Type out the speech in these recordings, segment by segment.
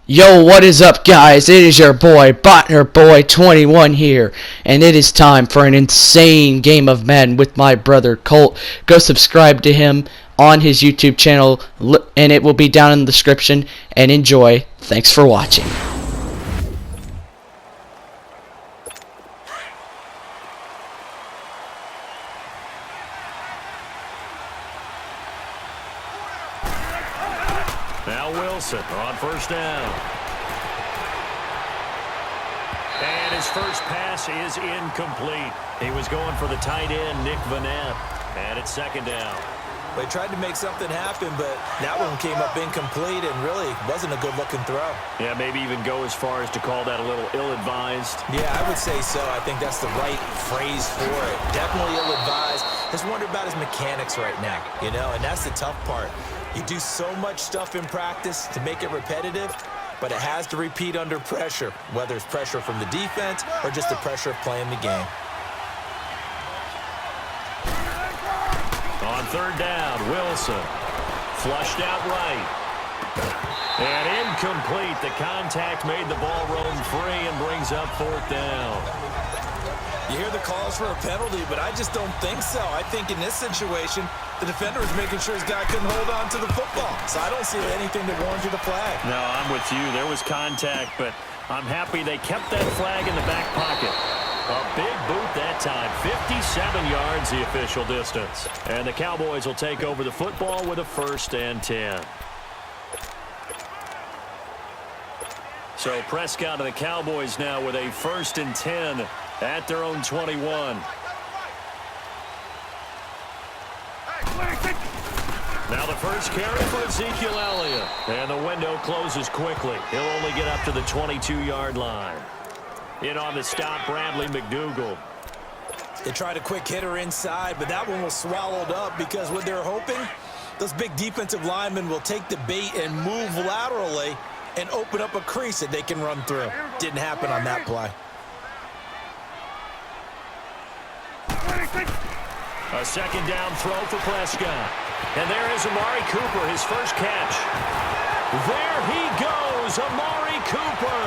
Yo, what is up, guys? It is your boy, Botner Boy 21 here, and it is time for an insane game of Madden with my brother Colt. Go subscribe to him on his YouTube channel, and it will be down in the description, and enjoy. Thanks for watching. Now Wilson on first down. And his first pass is incomplete. He was going for the tight end, Nick Vanette. And it's second down. They tried to make something happen, but that one came up incomplete and really wasn't a good-looking throw. Yeah, maybe even go as far as to call that a little ill-advised. Yeah, I would say so. I think that's the right phrase for it. Definitely ill-advised. Just wonder about his mechanics right now, and that's the tough part. You do so much stuff in practice to make it repetitive, but it has to repeat under pressure, whether it's pressure from the defense or just the pressure of playing the game. On third down, Wilson. Flushed out right. And incomplete. The contact made the ball roam free and brings up fourth down. You hear the calls for a penalty, but I just don't think so. I think in this situation, the defender was making sure his guy couldn't hold on to the football. So I don't see anything that warranted a flag. No, I'm with you. There was contact, but I'm happy they kept that flag in the back pocket. A big boot that time. 57 yards the official distance. And the Cowboys will take over the football with a 1st and 10. So Prescott and the Cowboys now with a 1st and 10 at their own 21. Now the first carry for Ezekiel Elliott. And the window closes quickly. He'll only get up to the 22-yard line. In on the stop, Bradley McDougal. They tried a quick hitter inside, but that one was swallowed up because what they're hoping, those big defensive linemen will take the bait and move laterally and open up a crease that they can run through. Didn't happen on that play. A second down throw for Prescott. And there is Amari Cooper, his first catch. There he goes, Amari Cooper.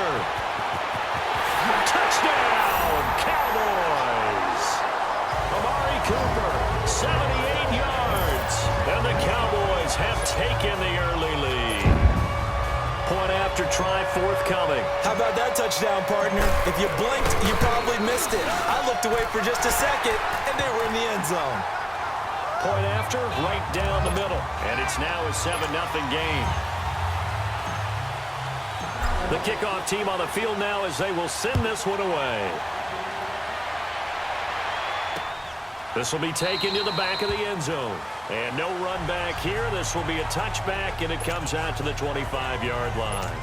Touchdown, Cowboys! Amari Cooper, 78 yards. And the Cowboys have taken the early lead. Point after try forthcoming. How about that touchdown, partner? If you blinked, you probably missed it. I looked away for just a second, and they were in the end zone. Point after, right down the middle. And it's now a 7-0 game. The kickoff team on the field now as they will send this one away. This will be taken to the back of the end zone. And no run back here. This will be a touchback, and it comes out to the 25-yard line.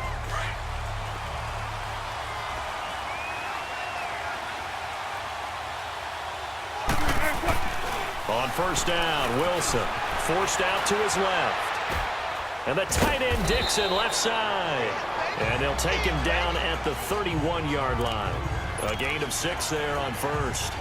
On first down, Wilson forced out to his left. And the tight end Dixon left side. And they'll take him down at the 31-yard line. A gain of 6 there on first.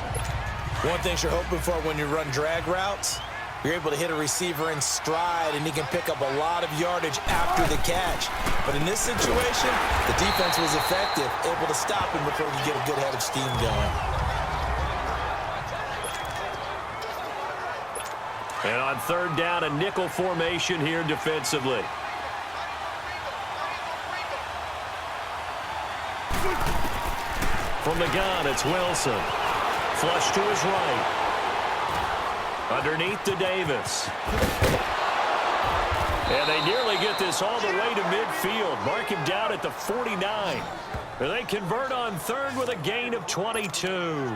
One thing you're hoping for when you run drag routes, you're able to hit a receiver in stride, and he can pick up a lot of yardage after the catch. But in this situation, the defense was effective, able to stop him before you get a good head of steam going. And on third down, a nickel formation here defensively. From the gun, it's Wilson. Flush to his right. Underneath to Davis. And they nearly get this all the way to midfield. Mark him down at the 49. And they convert on third with a gain of 22.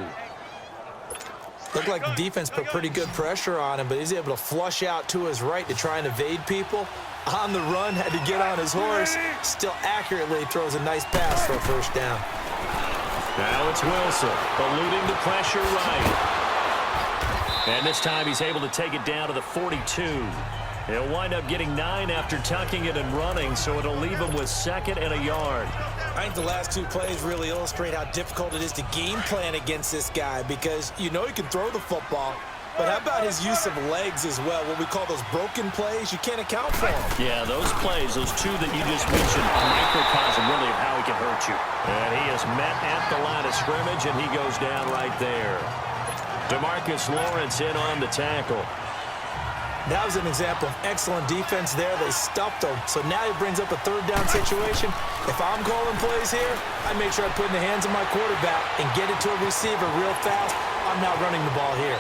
Looked like the defense put pretty good pressure on him, but he's able to flush out to his right to try and evade people. On the run, had to get on his horse. Still accurately throws a nice pass for a first down. Now it's Wilson, eluding the pressure right. And this time he's able to take it down to the 42. He'll wind up getting 9 after tucking it and running, so it'll leave him with 2nd and a yard. I think the last 2 plays really illustrate how difficult it is to game plan against this guy because you know he can throw the football, But how about his use of legs as well, what we call those broken plays? You can't account for them. Yeah, those plays, those two that you just mentioned, a microcosm really of how he can hurt you. And he is met at the line of scrimmage, and he goes down right there. DeMarcus Lawrence in on the tackle. That was an example of excellent defense there. They stuffed him. So now he brings up a third down situation. If I'm calling plays here, I make sure I put in the hands of my quarterback and get it to a receiver real fast. I'm not running the ball here.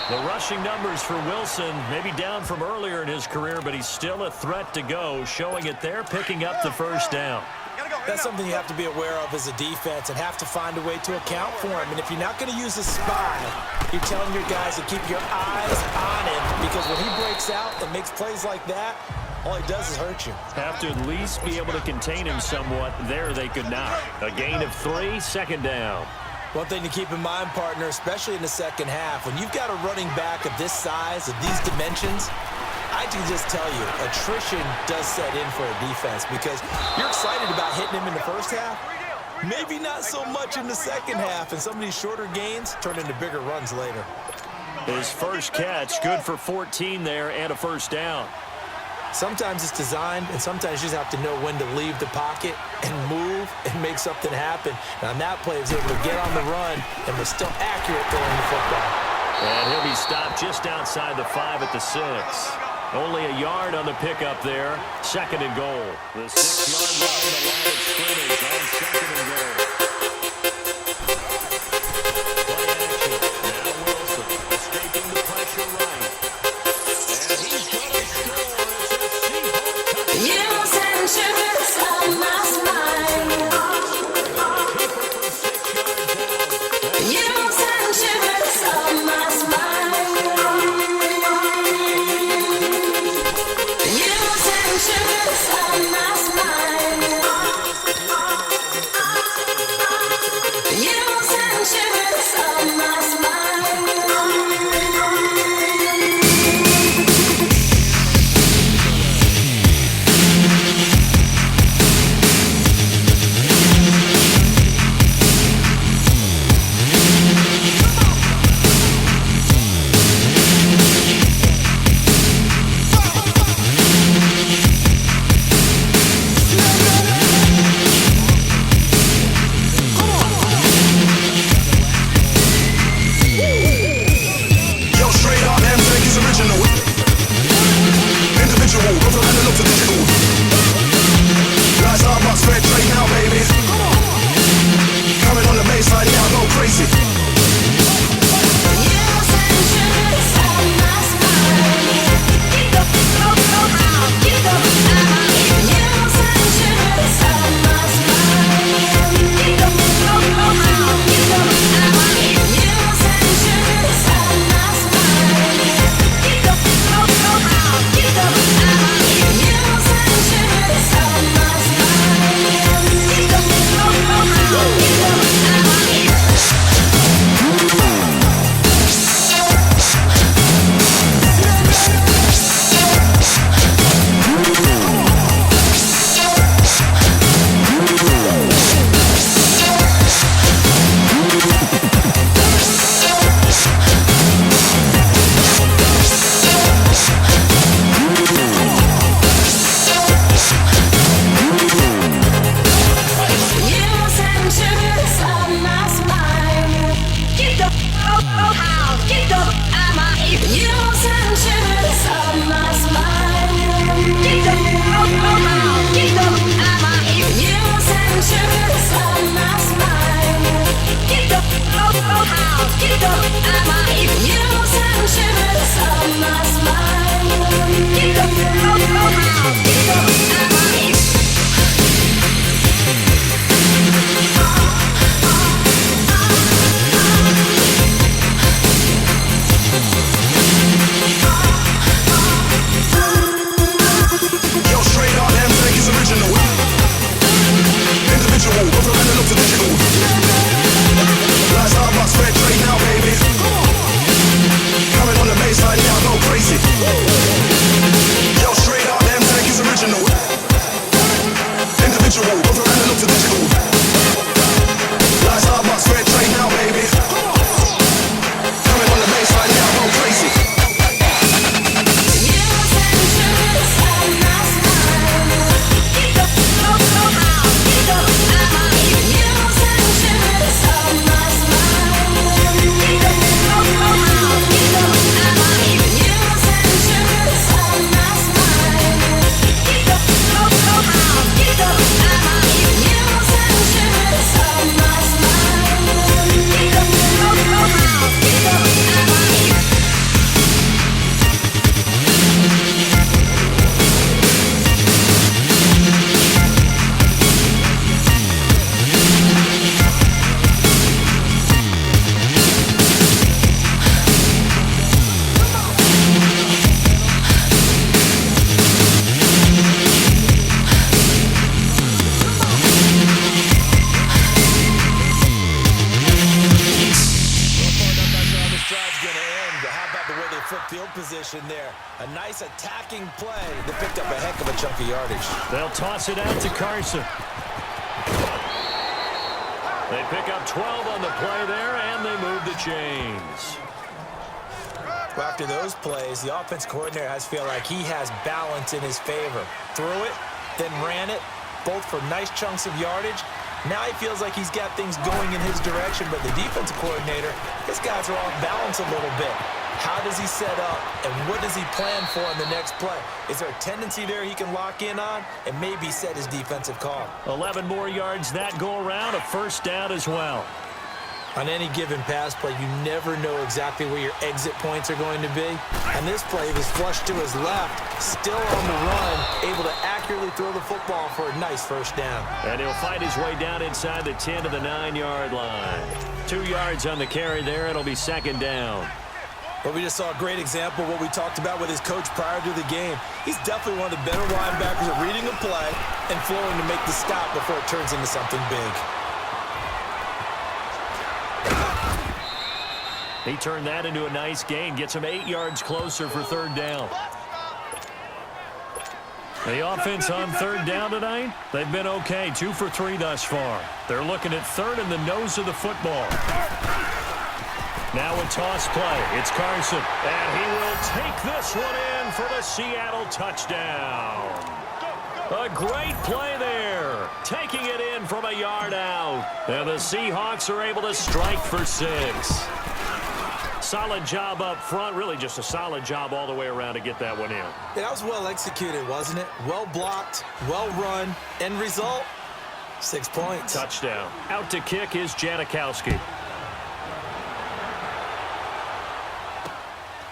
The rushing numbers for Wilson, maybe down from earlier in his career, but he's still a threat to go, showing it there, picking up the first down. That's something you have to be aware of as a defense and have to find a way to account for him. And if you're not going to use a spy, you're telling your guys to keep your eyes on him, because when he breaks out and makes plays like that, all he does is hurt you. Have to at least be able to contain him somewhat. There they could not. A gain of 3, second down. One thing to keep in mind, partner, especially in the second half, when you've got a running back of this size, of these dimensions, I can just tell you, attrition does set in for a defense, because you're excited about hitting him in the first half, maybe not so much in the second half, and some of these shorter gains turn into bigger runs later. His first catch, good for 14 there and a first down. Sometimes it's designed, and sometimes you just have to know when to leave the pocket and move and make something happen. And on that play, he was able to get on the run and was still accurate throwing the football. And he'll be stopped just outside the 5 at the 6. Only a yard on the pickup there. Second and goal. The 6-yard line, the line of scrimmage on second and goal. Play action. Now Wilson escaping the pressure right. And he's going to score. It's a Seahawk touchdown. You send shivers up my spine. You send shivers up my spine. You send shivers up my spine. You send shivers up my spine. Yo, straight up, them take is original. Individual, don't feel like they look so digital. Lights are box, red trade now, baby. Coming on the baseline, yeah, I go crazy. You send shivers up my spine. You go out. You go out. You send shivers up my spine. You go out. You go out. You send shivers up my spine. You go out. You go out. You send shivers up my spine. You go out. You go out. You send shivers up my spine. You go out. You go out. You send shivers up my spine. You go out. You go out. You send shivers up my spine. You go out. You go out. You send shivers up my spine. You go out. You go out. Yo, straight up, them take is original. Individual, don't feel like they look so digital. Lights are box, red trade now, baby. possession there. A nice attacking play that picked up a heck of a chunk of yardage. They'll toss it out to Carson. They pick up 12 on the play there, and they move the chains. Well, after those plays, the offense coordinator has to feel like he has balance in his favor. Threw it, then ran it, both for nice chunks of yardage. Now he feels like he's got things going in his direction, but the defensive coordinator, his guys are off balance a little bit. How does he set up, and what does he plan for on the next play? Is there a tendency there he can lock in on and maybe set his defensive call? 11 more yards that go around, a first down as well. On any given pass play, you never know exactly where your exit points are going to be. And this play was flushed to his left, still on the run, able to accurately throw the football for a nice first down. And he'll find his way down inside the 10 to the 9-yard line. 2 yards on the carry there. It'll be second down. But we just saw a great example of what we talked about with his coach prior to the game. He's definitely one of the better linebackers at reading a play and flowing to make the stop before it turns into something big. He turned that into a nice gain. Gets him 8 yards closer for third down. The offense on third down tonight, they've been okay. 2 for 3 thus far. They're looking at third in the nose of the football. Now a toss play. It's Carson. And he will take this one in for the Seattle touchdown. A great play there. Taking it in from a yard out. And the Seahawks are able to strike for 6. Solid job up front. Really just a solid job all the way around to get that one in. Yeah, that was well executed, wasn't it? Well blocked, well run. End result, 6 points. Touchdown. Out to kick is Janikowski.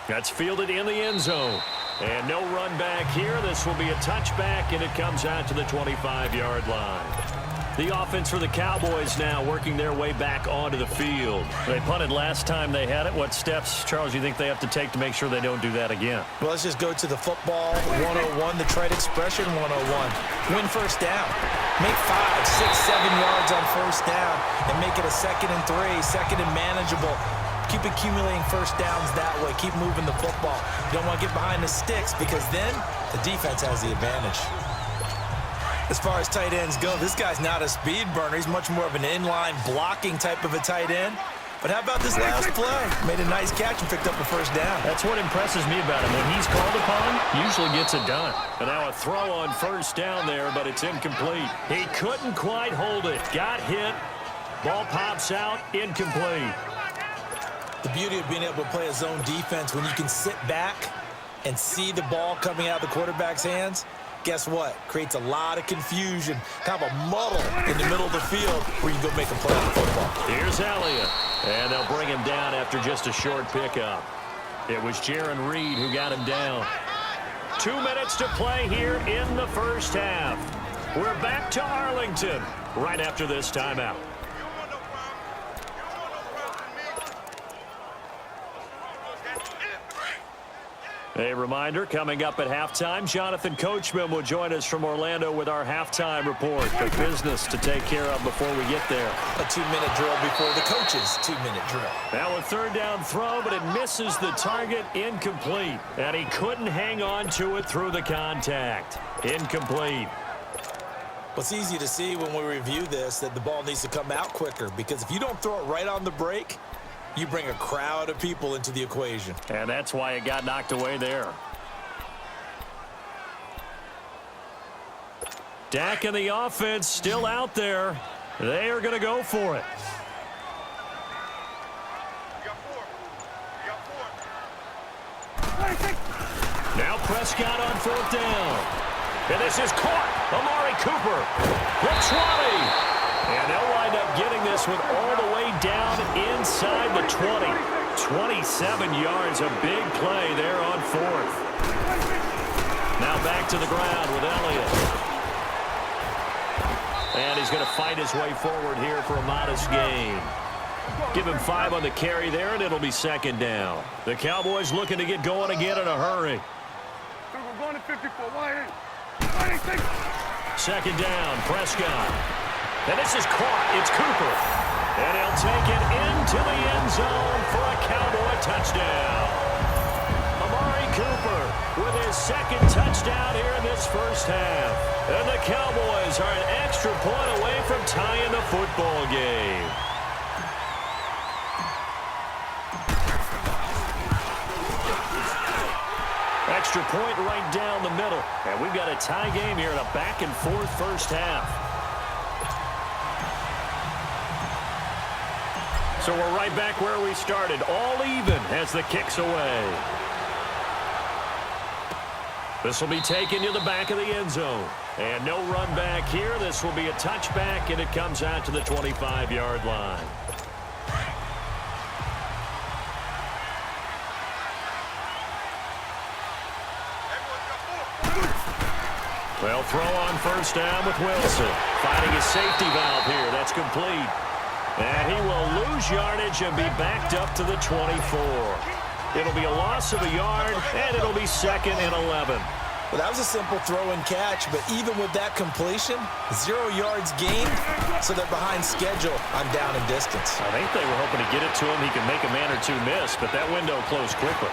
That's fielded in the end zone. And no run back here. This will be a touchback, and it comes out to the 25-yard line. The offense for the Cowboys now working their way back onto the field. They punted last time they had it. What steps, Charles, do you think they have to take to make sure they don't do that again? Well, let's just go to the football 101, the trade expression 101. Win first down. Make 5, 6, 7 yards on first down and make it a 2nd and 3, second and manageable. Keep accumulating first downs that way. Keep moving the football. You don't want to get behind the sticks because then the defense has the advantage. As far as tight ends go, this guy's not a speed burner. He's much more of an inline blocking type of a tight end. But how about this last play? Made a nice catch and picked up a first down. That's what impresses me about him. When he's called upon, usually gets it done. And now a throw on first down there, but it's incomplete. He couldn't quite hold it. Got hit. Ball pops out. Incomplete. The beauty of being able to play a zone defense when you can sit back and see the ball coming out of the quarterback's hands, guess what? Creates a lot of confusion, kind of a muddle in the middle of the field where you can go make a play on the football. Here's Elliott, and they'll bring him down after just a short pickup. It was Jaron Reed who got him down. 2 minutes to play here in the first half. We're back to Arlington right after this timeout. A reminder, coming up at halftime, Jonathan Coachman will join us from Orlando with our halftime report. The business to take care of before we get there. A 2-minute drill before the coach's 2-minute drill. Now a third down throw, but it misses the target. Incomplete. And he couldn't hang on to it through the contact. Incomplete. Well, it's easy to see when we review this that the ball needs to come out quicker because if you don't throw it right on the break, you bring a crowd of people into the equation. And that's why it got knocked away there. Dak and the offense still out there. They are going to go for it. Now Prescott on fourth down. And this is caught. Amari Cooper. The 20. And they'll wind up getting this one all the way down inside the 20. 27 yards, a big play there on fourth. Now back to the ground with Elliott. And he's going to fight his way forward here for a modest gain. Give him 5 on the carry there, and it'll be second down. The Cowboys looking to get going again in a hurry. We're going to 54. Second down, Prescott. And this is caught. It's Cooper. And he'll take it into the end zone for a Cowboy touchdown. Amari Cooper his second touchdown here in this first half. And the Cowboys are an extra point away from tying the football game. Extra point right down the middle. And we've got a tie game here in a back-and-forth first half. So we're right back where we started, all even as the kick's away. This will be taken to the back of the end zone. And no run back here. This will be a touchback, and it comes out to the 25-yard line. Well, throw on first down with Wilson. Finding his safety valve here. That's complete. And he will lose yardage and be backed up to the 24. It'll be a loss of a yard, and it'll be 2nd and 11. Well, that was a simple throw and catch, but even with that completion, 0 yards gained, so they're behind schedule on down and distance. I think they were hoping to get it to him. He could make a man or two miss, but that window closed quickly.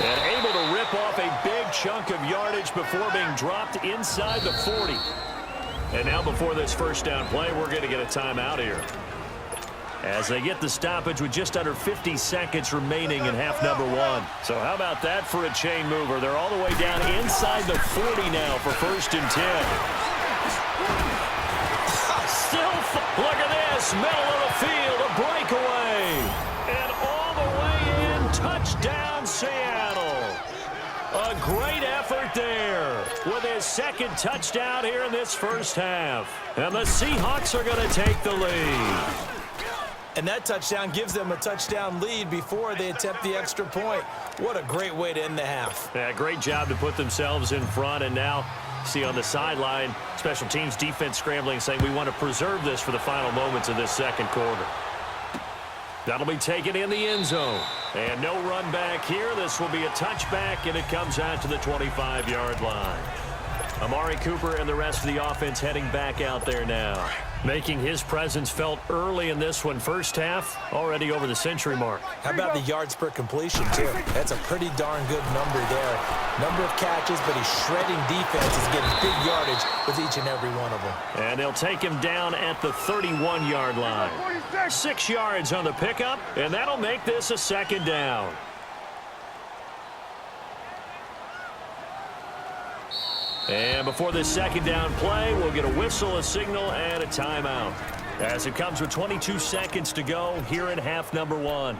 And able to rip off a big chunk of yardage before being dropped inside the 40. And now before this first down play, we're going to get a timeout here, as they get the stoppage with just under 50 seconds remaining in half number 1. So how about that for a chain mover? They're all the way down inside the 40 now for 1st and 10. Still, look at this, middle of the field, a breakaway. And all the way in, touchdown Seattle. A great effort there with his 2nd touchdown here in this first half. And the Seahawks are going to take the lead. And that touchdown gives them a touchdown lead before they attempt the extra point. What a great way to end the half. Yeah, great job to put themselves in front. And now, see on the sideline, special teams defense scrambling, saying we want to preserve this for the final moments of this second quarter. That'll be taken in the end zone. And no run back here. This will be a touchback, and it comes out to the 25-yard line. Amari Cooper and the rest of the offense heading back out there now, making his presence felt early in this one. First half, already over the century mark. How about the yards per completion, too? That's a pretty darn good number there. Number of catches, but he's shredding defenses, getting big yardage with each and every one of them. And they'll take him down at the 31-yard line. 6 yards on the pickup, and that'll make this a 2nd down. And before this 2nd down play, we'll get a whistle, a signal, and a timeout, as it comes with 22 seconds to go here in half number 1.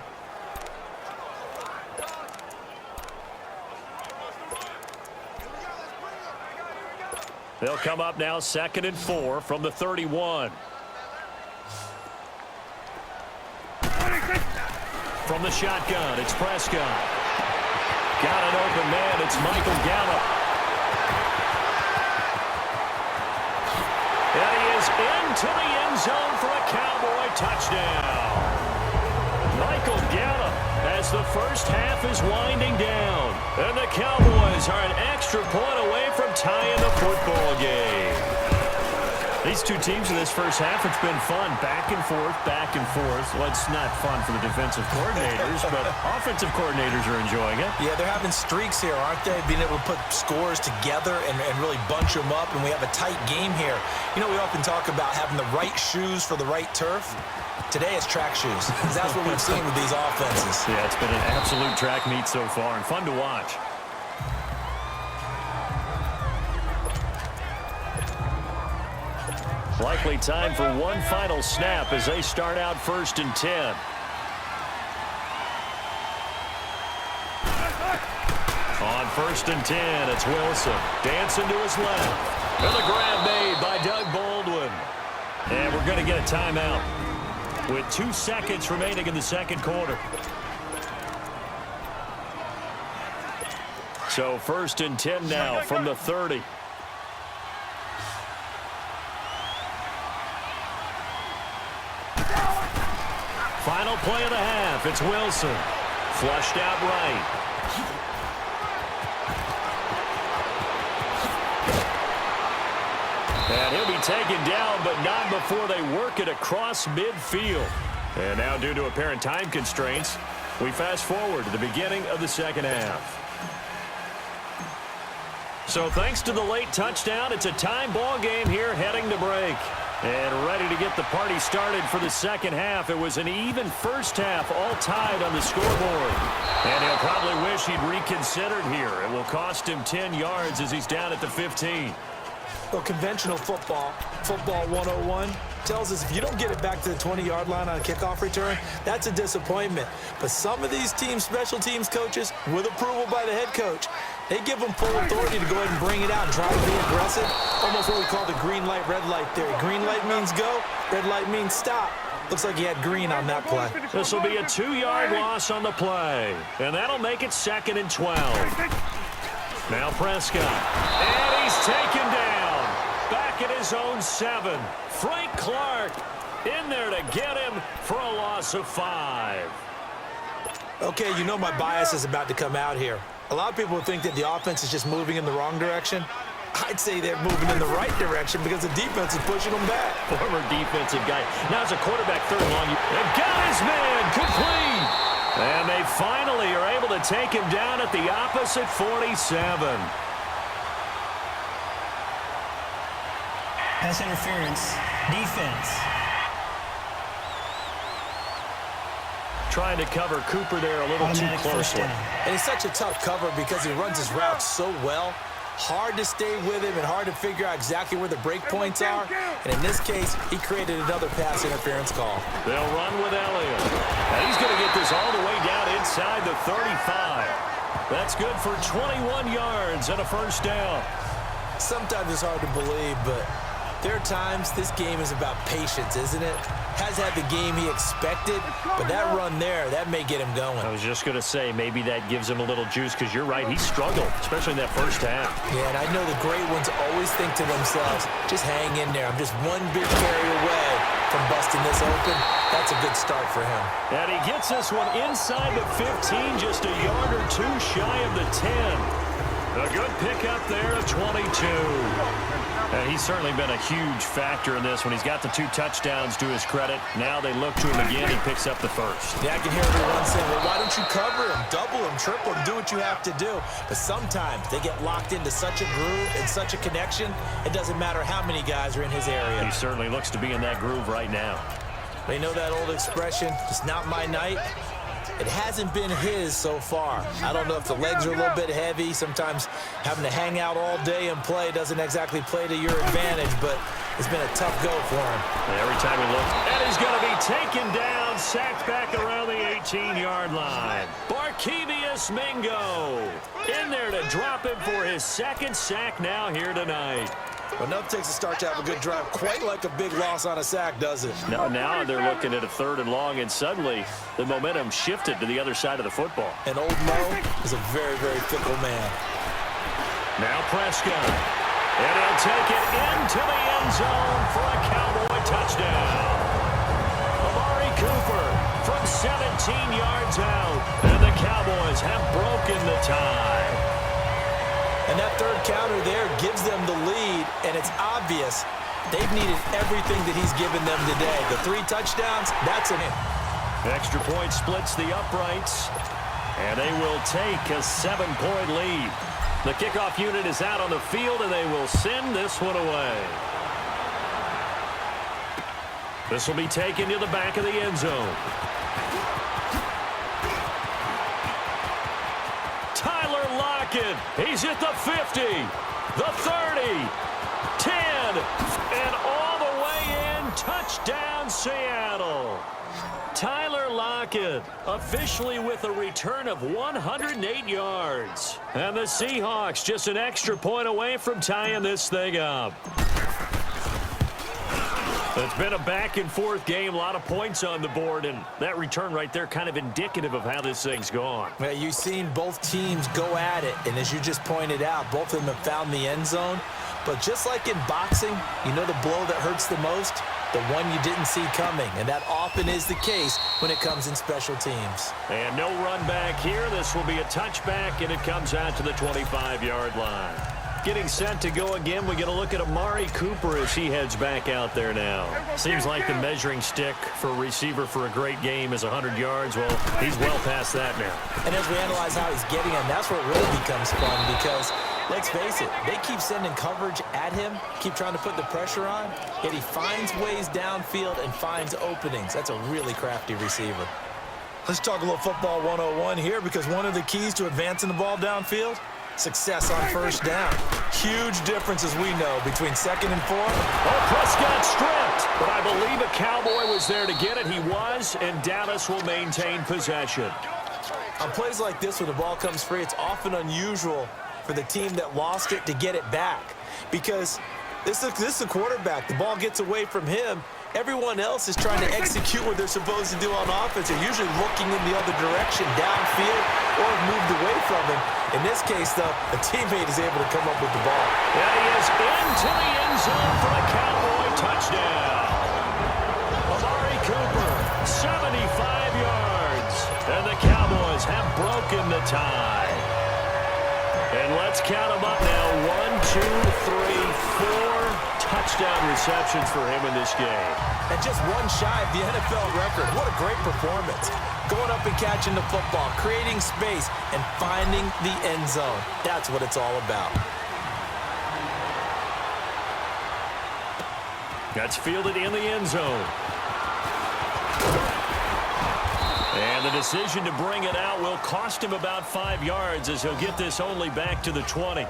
They'll come up now 2nd and 4 from the 31. From the shotgun, it's Prescott. Got an open man, it's Michael Gallup. And he is into the end zone for a Cowboy touchdown. Michael Gallup, as the first half is winding down. And the Cowboys are an extra point away from tying the football game. These two teams in this first half, it's been fun. Back and forth, back and forth. Well, it's not fun for the defensive coordinators, but offensive coordinators are enjoying it. Yeah, they're having streaks here, aren't they? Being able to put scores together and really bunch them up, and we have a tight game here. You know, we often talk about having the right shoes for the right turf. Today it's track shoes. That's what we've seen with these offenses. Yeah, it's been an absolute track meet so far, and fun to watch. Likely time for one final snap as they start out 1st and 10. On 1st and 10, it's Wilson. Dancing to his left. And the grab made by Doug Baldwin. And we're going to get a timeout with 2 seconds remaining in the second quarter. So 1st and 10 now from the 30. Final play of the half. It's Wilson. Flushed out right. And he'll be taken down, but not before they work it across midfield. And now, due to apparent time constraints, We fast forward to the beginning of the second half. So thanks to the late touchdown, it's a time ball game here heading to break. And ready to get the party started for the second half. It was an even first half, all tied on the scoreboard. And he'll probably wish he'd reconsidered here. It will cost him 10 yards as he's down at the 15. Well, conventional football 101, tells us if you don't get it back to the 20-yard line on a kickoff return, that's a disappointment. But some of these teams, special teams coaches, with approval by the head coach, they give them full authority to go ahead and bring it out and try to be aggressive. Almost what we call the green light, red light theory. Green light means go, red light means stop. Looks like he had green on that play. This will be a 2-yard loss on the play. And that'll make it 2nd and 12. Now Prescott. And he's taken down. Back at his own 7. Frank Clark in there to get him for a loss of 5. Okay, you know my bias is about to come out here. A lot of people think that the offense is just moving in the wrong direction. I'd say they're moving in the right direction because the defense is pushing them back. Former defensive guy. Now it's a quarterback 3rd and long. They got his man complete. And they finally are able to take him down at the opposite 47. Pass interference. Defense. Trying to cover Cooper there a little too Automatic first closely. down. And he's such a tough cover because he runs his routes so well. Hard to stay with him and hard to figure out exactly where the break points are. And in this case, he created another pass interference call. They'll run with Elliott. And he's going to get this all the way down inside the 35. That's good for 21 yards and a first down. Sometimes it's hard to believe, but there are times this game is about patience, isn't it? Has had the game he expected, but that run there, that may get him going. I was just going to say, maybe that gives him a little juice because you're right, he struggled, especially in that first half. Yeah, and I know the great ones always think to themselves, just hang in there. I'm just one big carry away from busting this open. That's a good start for him. And he gets this one inside the 15, just a yard or two shy of the 10. A good pickup there of 22. And he's certainly been a huge factor in this when he's got the 2 touchdowns to his credit. Now they look to him again. He picks up the first. Yeah, I can hear everyone saying, well, why don't you cover him, double him, triple him, do what you have to do. But sometimes they get locked into such a groove and such a connection, it doesn't matter how many guys are in his area. He certainly looks to be in that groove right now. They know that old expression, it's not my night. It hasn't been his so far. I don't know if the legs are a little bit heavy. Sometimes having to hang out all day and play doesn't exactly play to your advantage, but it's been a tough go for him. And every time he looks, and he's going to be taken down, sacked back around the 18-yard line. Barkevius Mingo in there to drop him for his 2nd sack now here tonight. Well, nothing takes a start to have a good drive quite like a big loss on a sack, does it? Now they're looking at a 3rd and long, and suddenly the momentum shifted to the other side of the football. And old Mo is a very, very fickle man. Now Prescott. And he'll take it into the end zone for a Cowboy touchdown. Amari Cooper from 17 yards out. And the Cowboys have broken the tie. And that 3rd counter there gives them the lead, and it's obvious they've needed everything that he's given them today. The 3 touchdowns, that's an in. Extra point splits the uprights, and they will take a 7-point lead. The kickoff unit is out on the field, and they will send this one away. This will be taken to the back of the end zone. He's at the 50, the 30, 10, and all the way in. Touchdown, Seattle. Tyler Lockett officially with a return of 108 yards. And the Seahawks just an extra point away from tying this thing up. It's been a back-and-forth game, a lot of points on the board, and that return right there kind of indicative of how this thing's gone. Well, you've seen both teams go at it, and as you just pointed out, both of them have found the end zone. But just like in boxing, you know the blow that hurts the most? The one you didn't see coming, and that often is the case when it comes in special teams. And no run back here. This will be a touchback, and it comes out to the 25-yard line. Getting set to go again, we get a look at Amari Cooper as he heads back out there now. Seems like the measuring stick for a receiver for a great game is 100 yards. Well, he's well past that now. And as we analyze how he's getting them, that's where it really becomes fun because, let's face it, they keep sending coverage at him, keep trying to put the pressure on, yet he finds ways downfield and finds openings. That's a really crafty receiver. Let's talk a little football 101 here because one of the keys to advancing the ball downfield, success on first down. Huge difference, as we know, between 2nd and 4. Oh, Prescott stripped, but I believe a Cowboy was there to get it. He was, and Dallas will maintain possession. On plays like this, when the ball comes free, it's often unusual for the team that lost it to get it back because this is a quarterback. The ball gets away from him. Everyone else is trying to execute what they're supposed to do on offense. They're usually looking in the other direction, downfield, or have moved away from him. In this case, though, a teammate is able to come up with the ball. Yeah, he is into the end zone for a Cowboy touchdown. Amari Cooper, 75 yards. And the Cowboys have broken the tie. And let's count them up now. 1, 2, 3, 4 touchdown receptions for him in this game. And just one shy of the NFL record. What a great performance. Going up and catching the football, creating space, and finding the end zone. That's what it's all about. That's fielded in the end zone. And the decision to bring it out will cost him about 5 yards as he'll get this only back to the 20.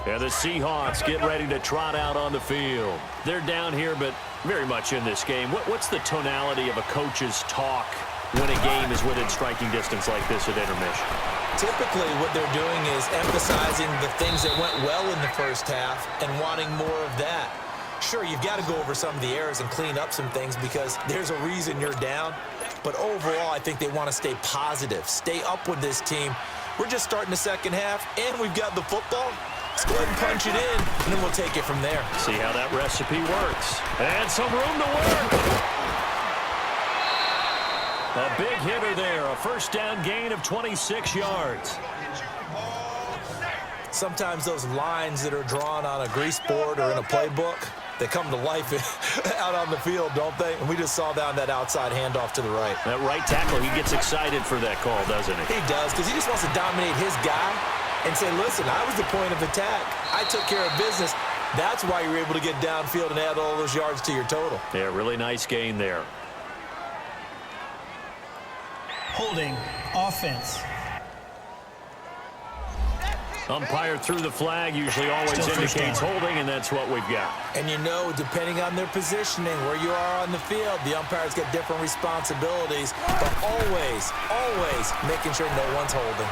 And the Seahawks get ready to trot out on the field. They're down here, but very much in this game. What's the tonality of a coach's talk when a game is within striking distance like this at intermission? Typically, what they're doing is emphasizing the things that went well in the first half and wanting more of that. Sure, you've got to go over some of the errors and clean up some things because there's a reason you're down. But overall, I think they want to stay positive, stay up with this team. We're just starting the second half, and we've got the football. Let's go ahead and punch it in, and then we'll take it from there. See how that recipe works. And some room to work. A big hitter there, a first down gain of 26 yards. Sometimes those lines that are drawn on a grease board or in a playbook, they come to life out on the field, don't they? And we just saw down that outside handoff to the right. That right tackle, he gets excited for that call, doesn't he? He does, because he just wants to dominate his guy and say, listen, I was the point of attack. I took care of business. That's why you're able to get downfield and add all those yards to your total. Yeah, really nice gain there. Holding offense. Umpire threw the flag, usually always indicates holding, and that's what we've got. And you know, depending on their positioning, where you are on the field, the umpires get different responsibilities, but always, always making sure no one's holding.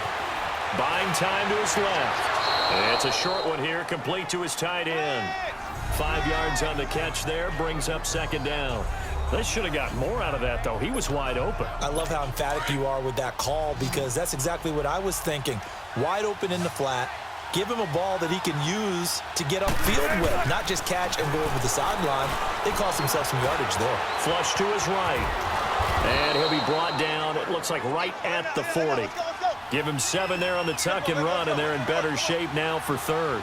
Buying time to his left. And it's a short one here, complete to his tight end. 5 yards on the catch there, brings up second down. They should have got more out of that, though. He was wide open. I love how emphatic you are with that call because that's exactly what I was thinking. Wide open in the flat. Give him a ball that he can use to get upfield with, not just catch and go over the sideline. They cost themselves some yardage there. Flush to his right. And he'll be brought down, it looks like right at the 40. Give him 7 there on the tuck and run, and they're in better shape now for third.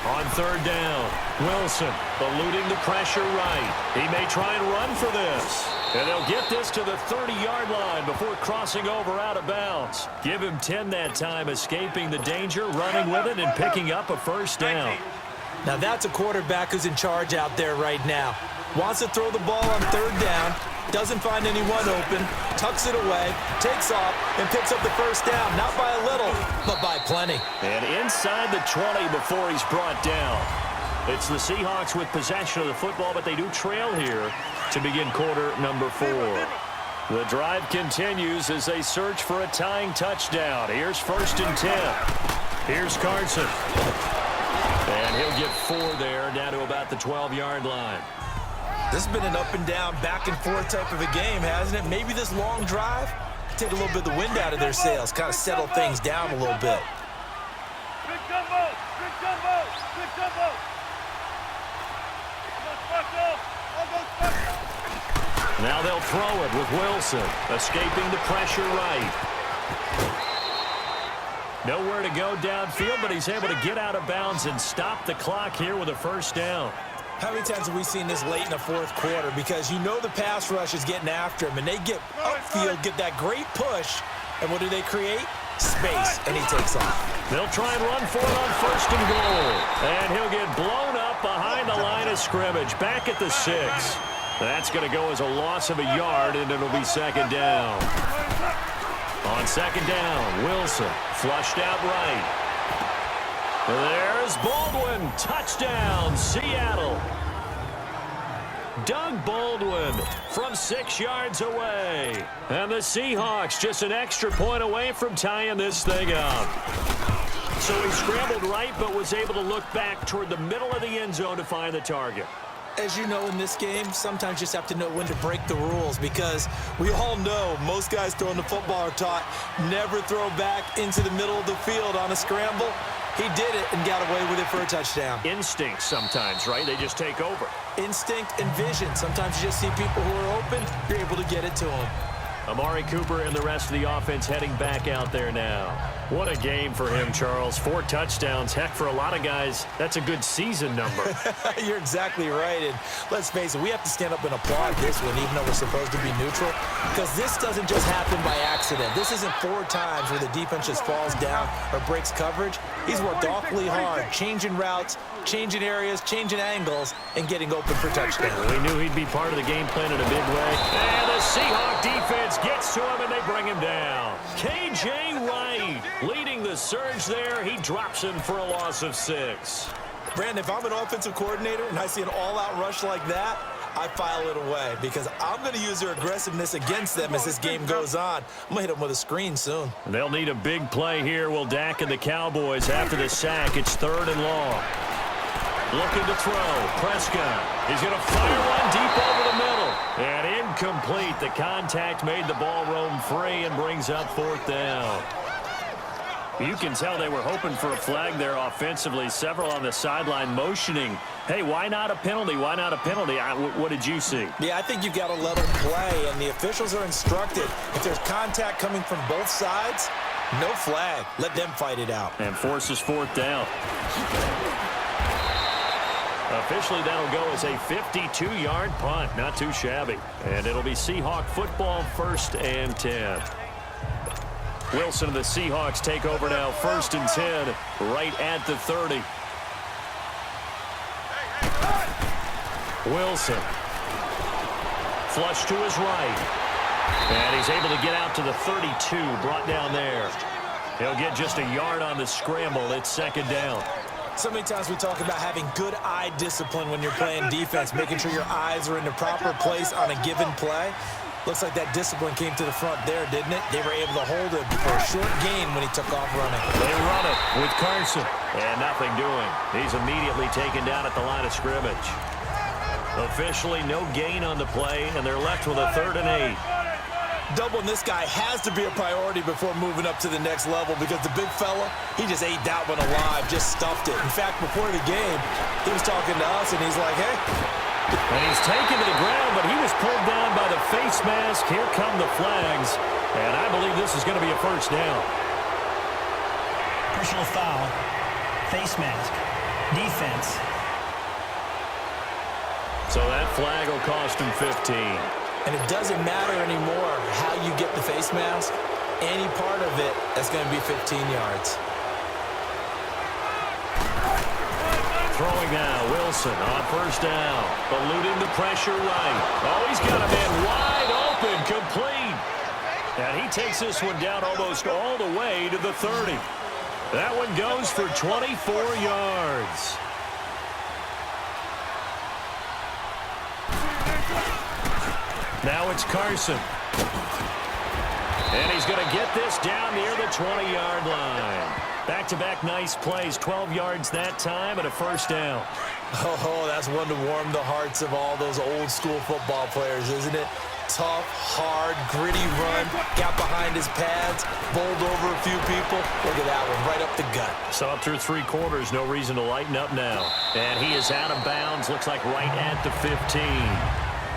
On third down, Wilson eluding the pressure right. He may try and run for this. And they'll get this to the 30-yard line before crossing over out of bounds. Give him 10 that time, escaping the danger, running with it, and picking up a first down. Now that's a quarterback who's in charge out there right now. Wants to throw the ball on third down, doesn't find anyone open, tucks it away, takes off, and picks up the first down. Not by a little, but by plenty. And inside the 20 before he's brought down. It's the Seahawks with possession of the football, but they do trail here to begin quarter number 4. The drive continues as they search for a tying touchdown. Here's first and 10. Here's Carson. And he'll get 4 there, down to about the 12-yard line. This has been an up and down, back and forth type of a game, hasn't it? Maybe this long drive take a little bit of the wind out of their sails, kind of settle things down a little bit. Big jumbo! Big jumbo! Big jumbo! All those special! All those special! Now they'll throw it with Wilson, escaping the pressure right. Nowhere to go downfield, but he's able to get out of bounds and stop the clock here with a first down. How many times have we seen this late in the fourth quarter? Because you know the pass rush is getting after him, and they get upfield, get that great push, and what do they create? Space, and he takes off. They'll try and run for it on first and goal. And he'll get blown up behind the line of scrimmage, back at the 6. That's going to go as a loss of a yard, and it'll be second down. On second down, Wilson flushed out right. There's Baldwin. Touchdown, Seattle. Doug Baldwin from 6 yards away. And the Seahawks just an extra point away from tying this thing up. So he scrambled right, but was able to look back toward the middle of the end zone to find the target. As you know, in this game, sometimes you just have to know when to break the rules, because we all know most guys throwing the football are taught never throw back into the middle of the field on a scramble. He did it and got away with it for a touchdown. Instinct sometimes, right? They just take over. Instinct and vision. Sometimes you just see people who are open, you're able to get it to them. Amari Cooper and the rest of the offense heading back out there now. What a game for him, Charles. 4 touchdowns. Heck, for a lot of guys, that's a good season number. You're exactly right. And let's face it, we have to stand up and applaud this one, even though we're supposed to be neutral, because this doesn't just happen by accident. This isn't 4 times where the defense just falls down or breaks coverage. He's worked awfully hard, changing routes, changing areas, changing angles, and getting open for touchdown. We knew he'd be part of the game plan in a big way. And the Seahawk defense gets to him, and they bring him down. K.J. Wright leading the surge there. He drops him for a loss of 6. Brandon, if I'm an offensive coordinator and I see an all-out rush like that, I file it away, because I'm going to use their aggressiveness against them as this game goes on. I'm going to hit them with a screen soon. They'll need a big play here. Will Dak and the Cowboys after the sack. It's 3rd and long. Looking to throw. Prescott. He's going to fire one deep over the middle. And incomplete. The contact made the ball roam free and brings up 4th down. You can tell they were hoping for a flag there offensively. Several on the sideline motioning. Hey, why not a penalty? Why not a penalty? What did you see? Yeah, I think you've got to let them play, and the officials are instructed. If there's contact coming from both sides, no flag. Let them fight it out. And forces 4th down. Officially, that'll go as a 52-yard punt. Not too shabby. And it'll be Seahawk football, 1st and 10. Wilson and the Seahawks take over now, 1st and 10, right at the 30. Wilson. Flush to his right. And he's able to get out to the 32, brought down there. He'll get just a yard on the scramble. It's 2nd down. So many times we talk about having good eye discipline when you're playing defense, making sure your eyes are in the proper place on a given play. Looks like that discipline came to the front there, didn't it? They were able to hold him for a short gain when he took off running. They run it with Carson. And nothing doing. He's immediately taken down at the line of scrimmage. Officially no gain on the play, and they're left with a 3rd and 8. Doubling this guy has to be a priority before moving up to the next level, because the big fella, he just ate that one alive, just stuffed it. In fact, before the game, he was talking to us, and he's like, hey. And he's taken to the ground, but he was pulled down by the face mask. Here come the flags, and I believe this is going to be a 1st down. Personal foul, face mask, defense. So that flag will cost him 15. And it doesn't matter anymore how you get the face mask. Any part of it, that's going to be 15 yards. Throwing now, Wilson on 1st down. Eluding the pressure right. Oh, he's got a man wide open, complete. And he takes this one down almost all the way to the 30. That one goes for 24 yards. Now it's Carson. And he's going to get this down near the 20-yard line. Back-to-back nice plays, 12 yards that time, and a 1st down. Oh, that's one to warm the hearts of all those old-school football players, isn't it? Tough, hard, gritty run, got behind his pads, bowled over a few people. Look at that one, right up the gut. So up through 3 quarters, no reason to lighten up now. And he is out of bounds, looks like right at the 15.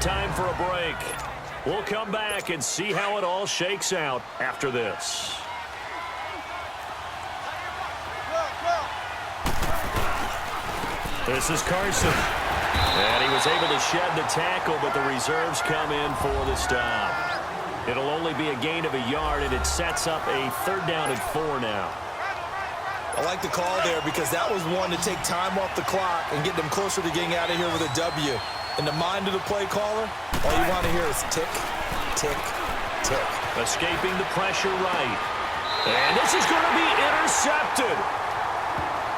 Time for a break. We'll come back and see how it all shakes out after this. This is Carson. And he was able to shed the tackle, but the reserves come in for the stop. It'll only be a gain of a yard, and it sets up a 3rd down and 4 now. I like the call there because that was one to take time off the clock and get them closer to getting out of here with a W. In the mind of the play caller, all you want to hear is tick, tick, tick. Escaping the pressure right. And this is going to be intercepted.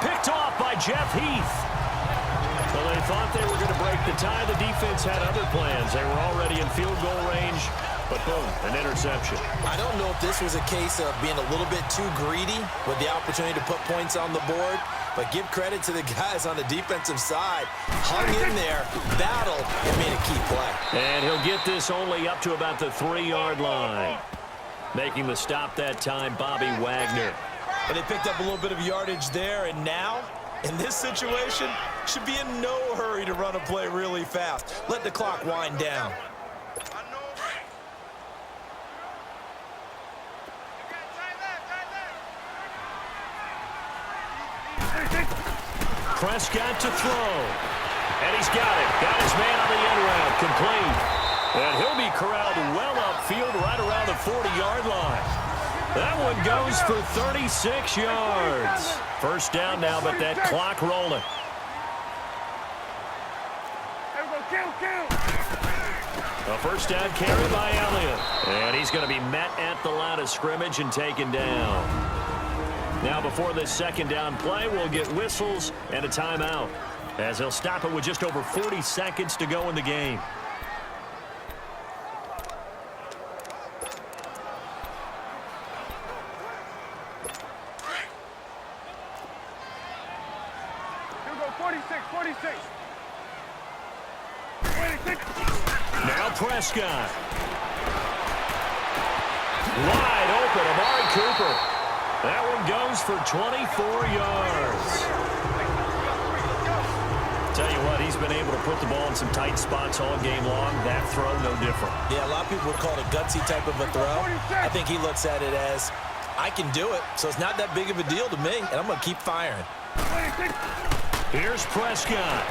Picked off by Jeff Heath. Well, they thought they were going to break the tie. The defense had other plans. They were already in field goal range, but boom, an interception. I don't know if this was a case of being a little bit too greedy with the opportunity to put points on the board, but give credit to the guys on the defensive side. Hung in there, battled, and made a key play. And he'll get this only up to about the 3-yard line. Making the stop that time, Bobby Wagner. And they picked up a little bit of yardage there, and now, in this situation, should be in no hurry to run a play really fast. Let the clock wind down. Prescott to throw. And he's got it. Got his man on the end round. Complete. And he'll be corralled well upfield right around the 40-yard line. That one goes for 36 yards. 1st down now, but that clock rolling. A 1st down carry by Elliott. And he's going to be met at the line of scrimmage and taken down. Now before this 2nd down play, we'll get whistles and a timeout, as he'll stop it with just over 40 seconds to go in the game. Now Prescott. Wide open, Amari Cooper. That one goes for 24 yards. Tell you what, he's been able to put the ball in some tight spots all game long. That throw, no different. Yeah, a lot of people would call it a gutsy type of a throw. I think he looks at it as, I can do it, so it's not that big of a deal to me, and I'm going to keep firing. Here's Prescott.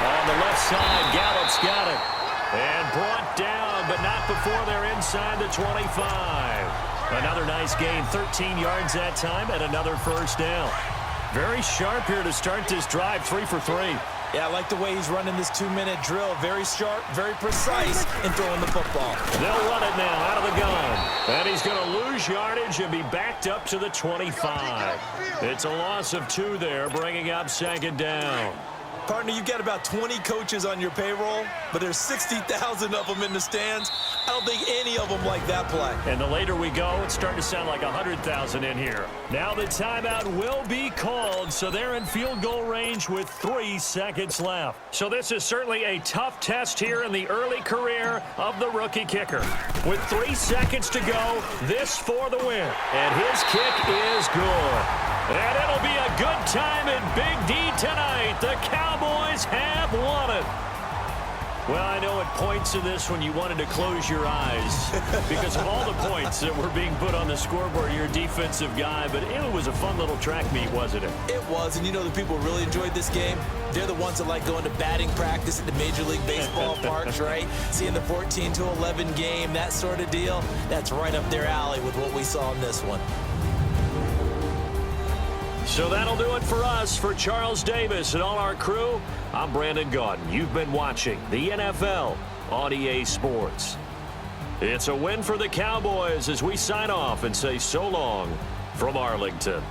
On the left side, Gallup's got it. And brought down, but not before they're inside the 25. Another nice gain, 13 yards that time, and another 1st down. Very sharp here to start this drive, 3 for 3. Yeah, I like the way he's running this 2-minute drill. Very sharp, very precise in throwing the football. They'll run it now out of the gun. And he's going to lose yardage and be backed up to the 25. It's a loss of 2 there, bringing up 2nd down. Partner, you've got about 20 coaches on your payroll, but there's 60,000 of them in the stands. I don't think any of them like that play. And the later we go, it's starting to sound like 100,000 in here. Now the timeout will be called, so they're in field goal range with 3 seconds left. So this is certainly a tough test here in the early career of the rookie kicker. With 3 seconds to go, this for the win. And his kick is good. And it'll be a good time in Big D tonight. The Cowboys have won it. Well, I know at points in this when you wanted to close your eyes because of all the points that were being put on the scoreboard. You're a defensive guy, but it was a fun little track meet, wasn't it? It was, and you know the people really enjoyed this game? They're the ones that like going to batting practice at the Major League Baseball parks, right? Seeing the 14-11 game, that sort of deal. That's right up their alley with what we saw in this one. So that'll do it for us. For Charles Davis and all our crew, I'm Brandon Gaudin. You've been watching the NFL on EA Sports. It's a win for the Cowboys as we sign off and say so long from Arlington.